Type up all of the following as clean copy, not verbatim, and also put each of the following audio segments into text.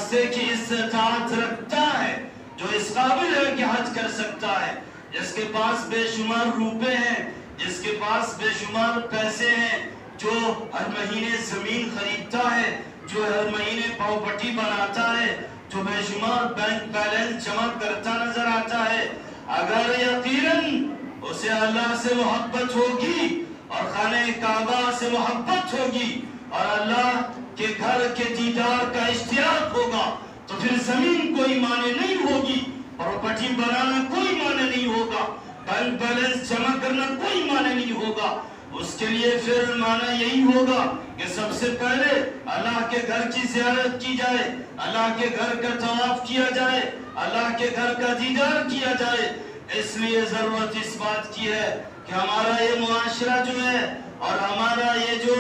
راستے کی استطاعت رکھتا ہے، جو اس قابل ہے کہ حج کر سکتا ہے، جس کے پاس بے شمار روپے ہیں، جس کے پاس بے شمار پیسے ہیں، جو ہر مہینے زمین خریدتا ہے، جو ہر مہینے پراپرٹی بناتا ہے، جو بے شمار بینک بیلنس جمع کرتا نظر آتا ہے، اگر یقیناً اسے اللہ سے محبت ہوگی اور خانہ کعبہ سے محبت ہوگی اور اللہ کے گھر کے دیدار کا اشتیاق ہوگا، تو پھر زمین کوئی معنی نہیں ہوگی، پراپرٹی بنانا کوئی معنی نہیں ہوگا، بینک بیلنس جمع کرنا کوئی معنی نہیں ہوگا۔ اس کے لیے پھر معنی یہی ہوگا کہ سب سے پہلے اللہ کے گھر کی زیارت کی جائے، اللہ کے گھر کا طواف کیا جائے، اللہ کے گھر کا دیدار کیا جائے۔ اس لیے ضرورت اس بات کی ہے کہ ہمارا یہ معاشرہ جو ہے اور ہمارا یہ جو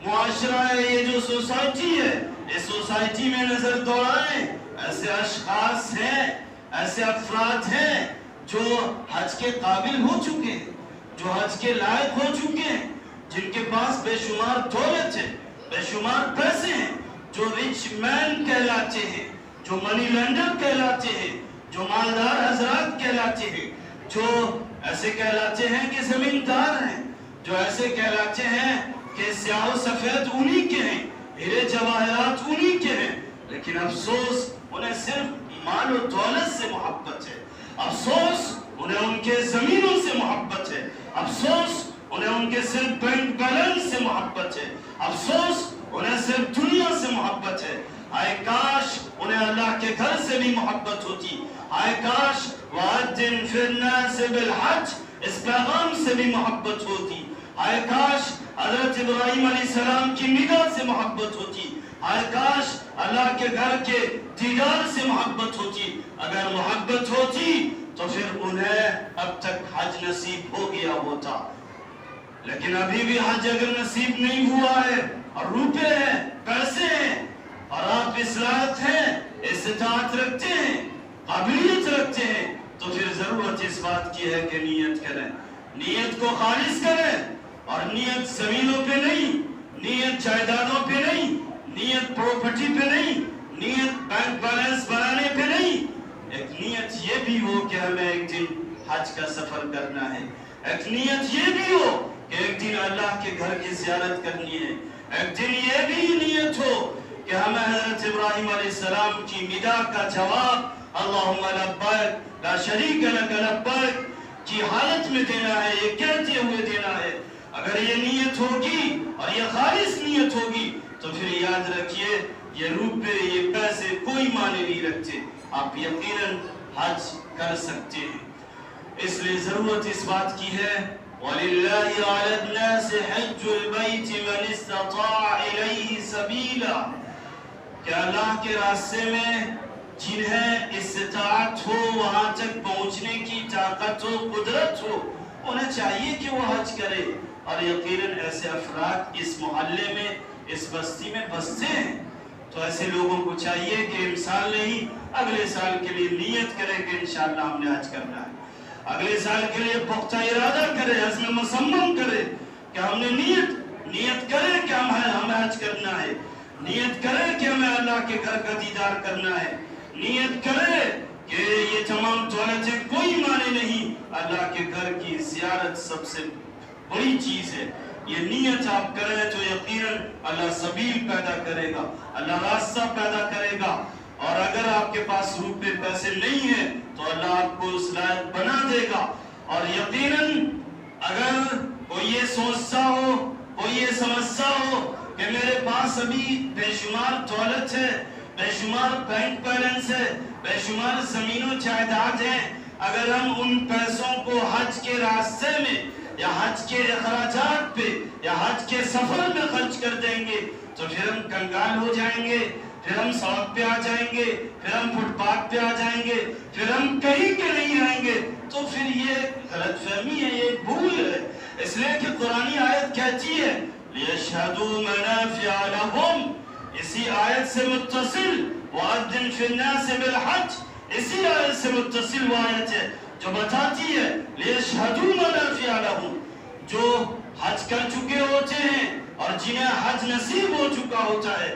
معاشرہ ہے، یہ جو سوسائٹی ہے، اس سوسائٹی میں نظر دوڑائیں، ایسے اشخاص ہیں، ایسے افراد ہیں جو حج کے قابل ہو چکے ہیں، جو حج کے لائق ہو چکے ہیں، جن کے پاس بے شمار دولت ہے، بے شمار پیسے ہیں، جو رچ مین کہلاتے ہیں، جو منی لینڈر کہلاتے ہیں، جو مالدار حضرات کہلاتے ہیں، جو ایسے کہلاتے ہیں کہ زمیندار ہیں، جو ایسے کہلاتے ہیں کہ سیاہ و سفید انہی کے ہیں، ہیرے جواہرات انہی کے ہیں، لیکن افسوس انہیں صرف مال و دولت سے محبت ہے، افسوس انہیں ان کے زمینوں سے محبت ہے، افسوس انہیں ان کے صرف بینک بیلنس سے محبت ہے، افسوس انہیں صرف دنیا سے محبت ہے۔ آئے کاش انہیں اللہ کے گھر سے بھی محبت ہوتی، آئے کاش وَأَذِّن فِي النَّاسِ بِالْحَجِّ اس پیغام سے بھی محبت ہوتی، آئے کاش حضرت ابراہیم علیہ السلام کی نگاہ سے محبت ہوتی، آئے کاش اللہ کے گھر کے دیدار سے محبت ہوتی۔ اگر محبت ہوتی تو پھر انہیں اب تک حج نصیب ہو گیا ہوتا، لیکن ابھی بھی حج اگر نصیب نہیں ہوا ہے اور روپے ہیں، پیسے ہیں، اور آپ اصلاحات ہیں، استطاعت رکھتے ہیں، قابلیت رکھتے ہیں، تو پھر ضرورت اس بات کی ہے کہ نیت کریں، نیت کو خالص کریں، اور نیت زمینوں پہ نہیں، نیت جائیدادوں پہ نہیں، نیت پراپرٹی پہ نہیں، نیت بینک بیلنس بنانے پہ نہیں، ایک نیت یہ بھی ہو کہ ہمیں ایک دن حج کا سفر کرنا ہے، ایک نیت یہ بھی ہو کہ ایک دن اللہ کے گھر کی زیارت کرنی ہے، ایک دن یہ بھی نیت ہو کہ ہمیں حضرت ابراہیم علیہ السلام کی ندا کا جواب اللہم لبیک لا شریک لک لبیک کی حالت میں دینا ہے، یہ کہتے ہوئے دینا ہے۔ اگر یہ نیت ہوگی اور یہ خالص نیت ہوگی تو پھر یاد رکھیے یہ روپے، یہ پیسے کوئی معنی نہیں رکھتے، آپ یقیناً حج کر سکتے ہیں۔ اس لیے ضرورت اس بات کی ہے وَلِلَّهِ عَلَى النَّاسِ حَجُّ الْبَيْتِ مَنِ اسْتَطَاعَ إِلَيْهِ سَبِيلًا کہ اللہ کے راستے میں جنہیں استطاعت ہو، وہاں تک پہنچنے کی طاقت ہو، قدرت ہو، انہیں چاہیے کہ وہ حج کرے، اور یقیناً ایسے افراد اس محلے میں، اس بستی میں بستے ہیں، تو ایسے لوگوں کو چاہیے کہ امسال نہیں اگلے سال کے لیے نیت کرے کہ انشاءاللہ ہم نے حج کرنا ہے، اگلے سال کے لیے پختہ ارادہ کرے، عزم مصمم کرے کہ ہم نے نیت کرے کہ ہمیں حج کرنا ہے، نیت کرے کہ ہمیں اللہ کے گھر کا دیدار کرنا ہے، نیت کرے کہ یہ تمام دولتیں کوئی معنی نہیں، اللہ کے گھر کی زیارت سب سے بڑی چیز ہے۔ یہ نیت آپ کریں تو یقیناً اللہ سبیل پیدا کرے گا، اللہ راستہ پیدا کرے گا، اور اگر آپ کے پاس روپے پیسے نہیں ہیں تو اللہ آپ کو اس لائق بنا دے گا، اور یقیناً اگر کوئی یہ سوچتا ہو، کوئی یہ سمجھتا ہو کہ میرے پاس ابھی بے شمار دولت ہے، بے شمار بینک بیلنس ہے، بے شمار زمین و جائیداد ہیں، اگر ہم ان پیسوں کو حج کے راستے میں یا حج کے اخراجات پہ یا حج کے سفر میں خرچ کر دیں گے تو پھر ہم کنگال ہو جائیں گے، پھر ہم سڑک پہ آ جائیں گے، پھر ہم فٹ پاتھ پہ آ جائیں گے، پھر ہم کہیں کے نہیں آئیں گے، تو پھر یہ غلط فہمی ہے، یہ بھول ہے۔ اس لیے کہ قرآنی آیت کہتی ہے لِيَشْهَدُوا مَنَافِعَ لَهُمْ، اسی آیت سے متصل وَأَذِّن فِي النَّاسِ بِالْحَجِّ، اسی آیت سے متصل وہ آیت ہے جو بتاتی ہے لِيَشْهَدُوا مَنَافِعَ لَهُمْ، جو حج کر چکے ہوتے ہیں اور جنہیں حج نصیب ہو چکا ہوتا ہے،